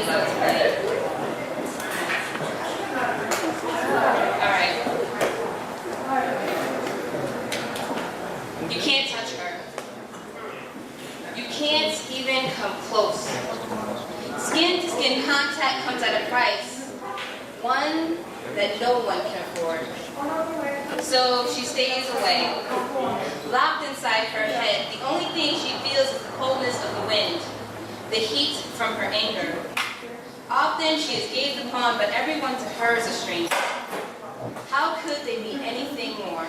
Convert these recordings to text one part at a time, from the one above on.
please let's play. Alright. You can't touch her. You can't even come close. Skin-to-skin contact comes at a price, one that no one can afford. So she stays away. Locked inside her head, the only thing she feels is the coldness of the wind, the heat from her anger. Often she is gazed upon, but everyone to her is a stranger. How could they be anything more?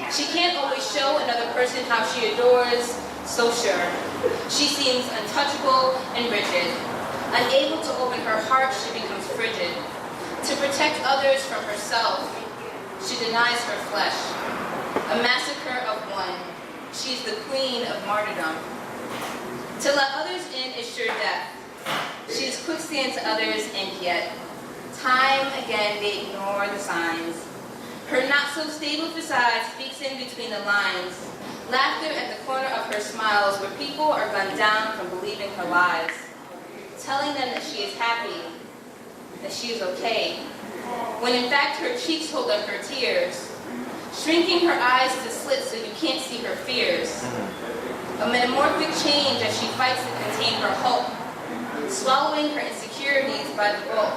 She can't always show another person how she adores, so sure. She seems untouchable and rigid. Unable to open her heart, she becomes frigid. To protect others from herself, she denies her flesh. A massacre of one. She's the queen of martyrdom. To let others in is sure death. She is quicksand to others, and yet, time again they ignore the signs. Her not-so-stable facade speaks in between the lines. Laughter at the corner of her smiles, where people are gunned down from believing her lies. Telling them that she is happy, that she is okay, when in fact her cheeks hold up her tears. Shrinking her eyes to slits so you can't see her fears. A metamorphic change as she fights to contain her hope. Swallowing her insecurities by the bulk.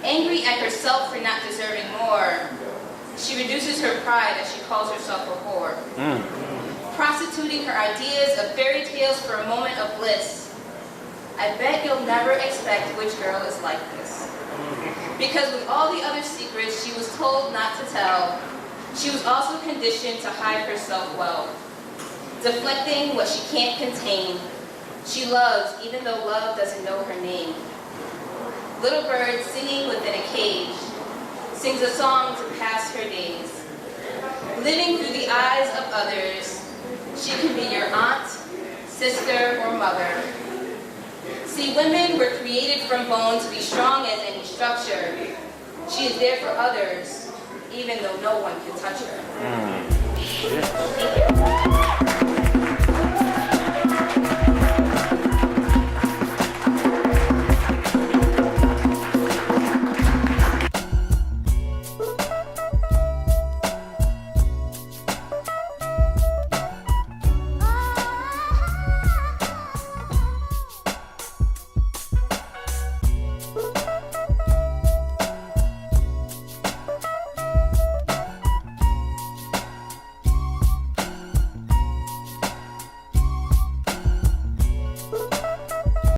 Angry at herself for not deserving more. She reduces her pride as she calls herself a whore. Prostituting her ideas of fairy tales for a moment of bliss. I bet you'll never expect which girl is like this. Because with all the other secrets she was told not to tell, she was also conditioned to hide herself well. Deflecting what she can't contain. She loves even though love doesn't know her name. Little bird singing within a cage, sings a song to pass her days. Living through the eyes of others, she can be your aunt, sister, or mother. See, women were created from bone to be strong as any structure. She is there for others, even though no one can touch her.